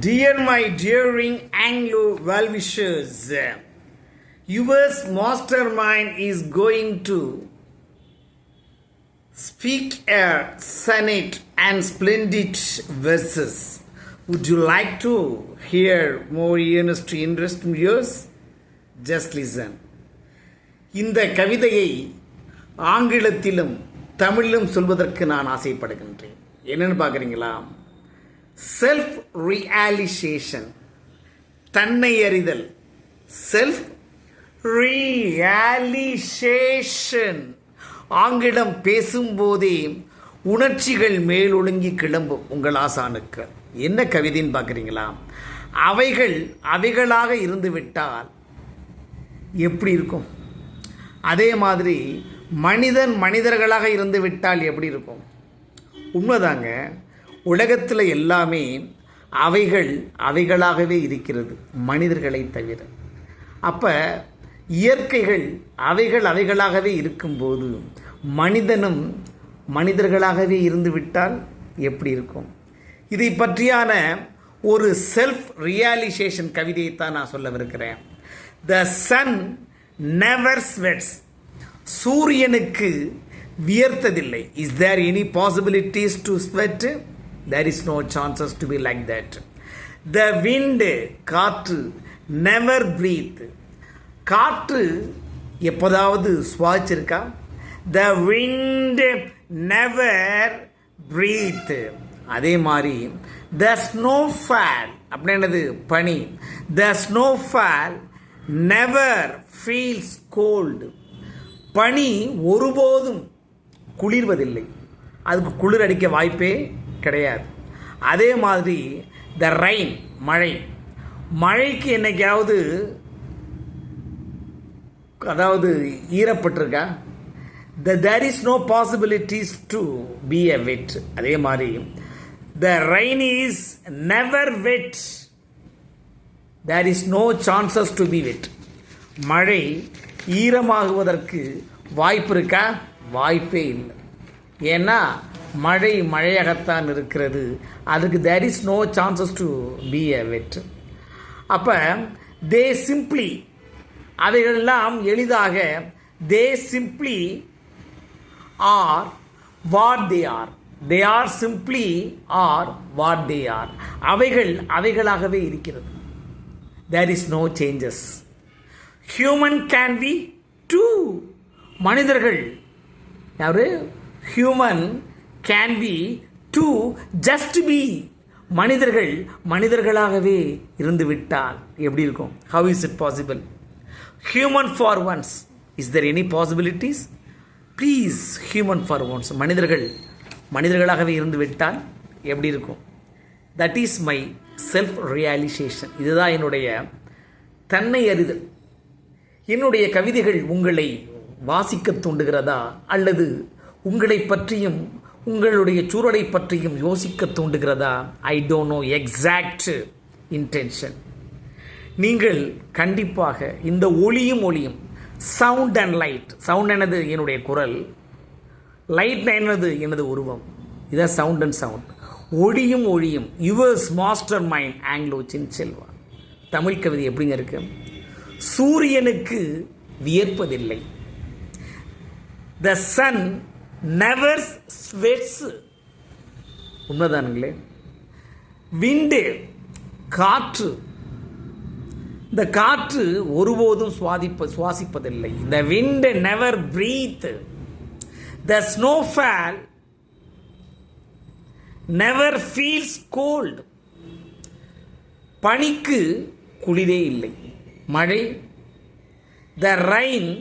Dear my daring Anglo well-wishers, yours mastermind is going to speak a sonnet and splendid verses. Would you like to hear more earnest interest from yours? Just listen. இந்த கவிதையை ஆங்கிலத்திலும் தமிழிலும் சொல்வதற்கு நான் ஆசைப்படுகின்றேன். என்னன்னு பார்க்குறீங்களா? Self realisation, தன்னை அறிதல். Self realisation. ஆங்கிலம் பேசும்போதே உணர்ச்சிகள் மேலொழுங்கி கிளம்பும் உங்கள் ஆசானுக்கு. என்ன கவிதைன்னு பார்க்குறீங்களா? அவைகள் அவைகளாக இருந்துவிட்டால் எப்படி இருக்கும்? அதே மாதிரி மனிதர்களாக இருந்து விட்டால் எப்படி இருக்கும்? உண்மைதாங்க. உலகத்தில் எல்லாமே அவைகளாகவே இருக்கிறது, மனிதர்களை தவிர. அப்போ இயற்கைகள் அவைகளாகவே இருக்கும்போது மனிதனும் மனிதர்களாகவே இருந்து விட்டால் எப்படி இருக்கும்? இதை பற்றியான ஒரு செல்ஃப் ரியலைசேஷன் கவிதையைத்தான் நான் சொல்லவிருக்கிறேன். The sun never sweats. சூரியனுக்கு வியர்த்ததில்லை. Is there any possibilities to sweat? There is no chances to be like that. The wind, காற்று, never breathe. காற்று எப்போதாவது சுவாசிச்சிருக்கா? The wind never breathe. அதே மாதிரி the snowfall அப்படின்றது பனி. The snowfall never feels cold. பனி ஒருபோதும் குளிர்வதில்லை. அதுக்கு குளிர் அடிக்க வாய்ப்பே கிடையாது. அதே மாதிரி த ரெயின், மழைக்கு என்னைக்காவது ஈரப்பட்டிருக்கா? There is no possibilities to be a wet. அதே மாதிரி the rain is never wet. There is no chances to be wet. மழை ஈரமாகுவதற்கு வாய்ப்பு இருக்கா? வாய்ப்பே இல்லை. ஏன்னா மழையாகத்தான் இருக்கிறது. அதுக்கு there is no chances to be a wet. அப்போ தே சிம்ப்ளி, அவைகளெல்லாம் எளிதாக they simply are what they are. They are simply are what they are. அவைகளாகவே இருக்கிறது. There is no changes. Human can be to. மனிதர்கள் யாரு? Human can be to just be. மனிதர்களாகவே இருந்து விட்டால் எப்படி இருக்கும்? How is it possible? Human for once. Is there any possibilities? Please, human for once. மனிதர்களாகவே இருந்து விட்டால் எப்படி இருக்கும்? That is my self realisation. இதுதான் என்னுடைய தன்னை அறிதல். என்னுடைய கவிதைகள் உங்களை வாசிக்க தூண்டுகிறதா, அல்லது உங்களை பற்றியும் உங்களுடைய சூழலை பற்றியும் யோசிக்க தூண்டுகிறதா? I don't know exact intention. நீங்கள் கண்டிப்பாக இந்த ஒளியும் சவுண்ட் அண்ட் லைட். சவுண்ட் என்னது? என்னுடைய குரல். லைட் என்னது? எனது உருவம். இதான் சவுண்ட் அண்ட் சவுண்ட். ஒளியும் யுவர்ஸ் மாஸ்டர் மைண்ட் ஆங்கிலோ சின்செல்வா. தமிழ் கவிதை எப்படிங்க இருக்கு? சூரியனுக்கு வியர்ப்பதில்லை. The sun never sweats. உண்மைதானுங்களே. விண்டு, காற்று. இந்த காற்று ஒருபோதும் சுவாசிப்பதில்லை. The wind never breathe. The snowfall never feels cold. பனிக்கு குளிரே இல்லை. மழை, the rain,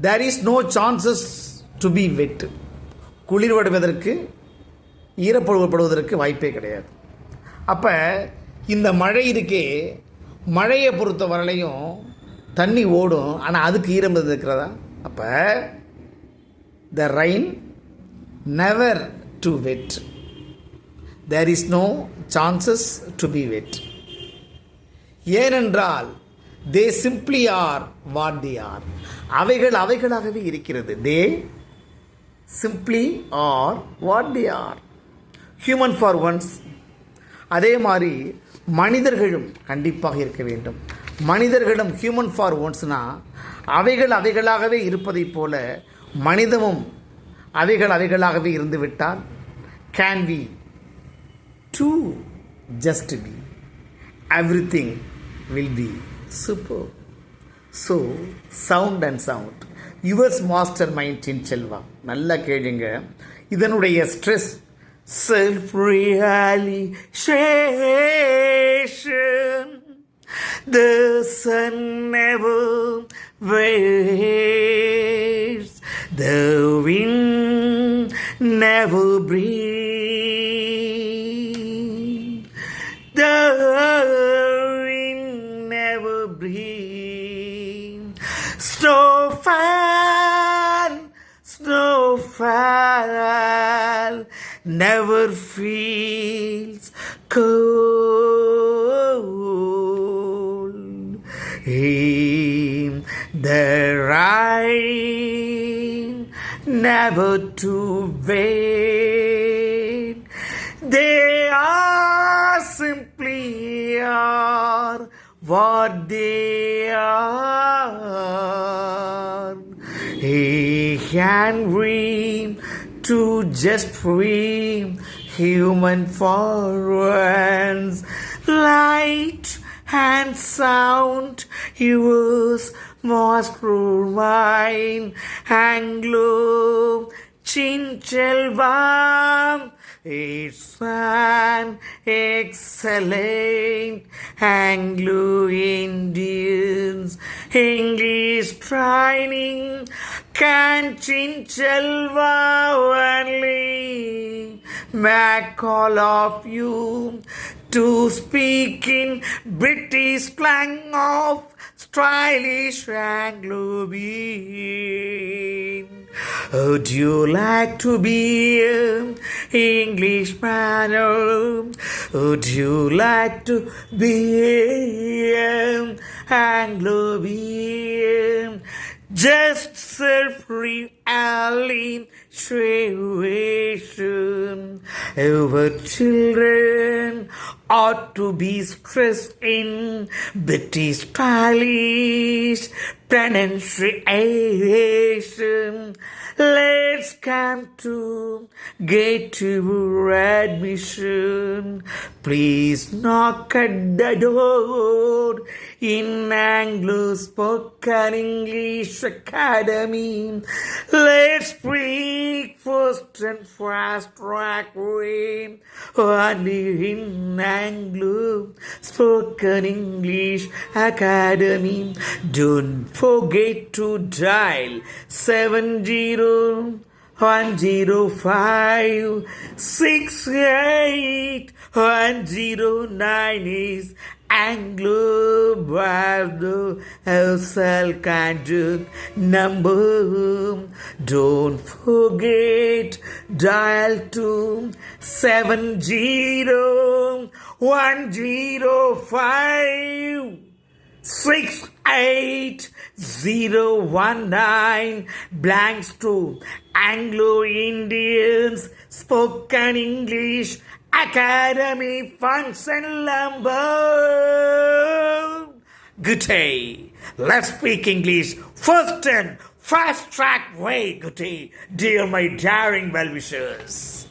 there is no chances to be wet. குளிர்வடைவதற்கு, ஈரப்படுவதற்கு வாய்ப்பே கிடையாது. அப்போ இந்த மழை இருக்கே, மழையை பொறுத்த வரலையும் தண்ணி ஓடும், ஆனால் அதுக்கு ஈரம் இருக்கிறதா? அப்போ the rain never to wet. There is no chances to be wet. ஏனென்றால் they simply are what they are. அவைகளாகவே இருக்கிறது. They simply are what they are. Human for once. அதே மாதிரி மனிதர்களும் கண்டிப்பாக இருக்க வேண்டும். மனிதர்களும் ஹியூமன் ஃபார் ஒன்ஸ்னால் அவைகளாகவே இருப்பதைப் போல மனிதமும் அவைகளாகவே இருந்து விட்டால் can we do just be everything will be super. So sound and sound yours master mind Sin Selva. நல்லா கேளுங்க. இதனுடைய stress self realization. The sun never waits, the wind never breathes, the wind never breathes. Snowfall never feels cold. The rain never to wait. They are simply are what they are. He can dream to just dream human for once. Light and sound yours mastermind Anglo Chinchelvam. It's an excellent Anglo-Indians English training. Can Chinchelva only make all of you to speak in British slang of stylish Anglo-bean? Would you like to be an Englishman? Would you like to be an Anglo-bean? Just self-realization. Our children ought to be stressed in British stylish pronunciation. Let's come to get your admission. Please knock at the door in Anglo Spoken English Academy. Let's speak first and fast track way only in Anglo Spoken English Academy. Don't forget to dial 7010568109 is Anglo Bardo Housel contact number. Don't forget dial to 7010568019 blanks to Anglo-Indians Spoken English Academy function number. Good day. Let's speak English first and fast track way. Good day, dear my daring well-wishers.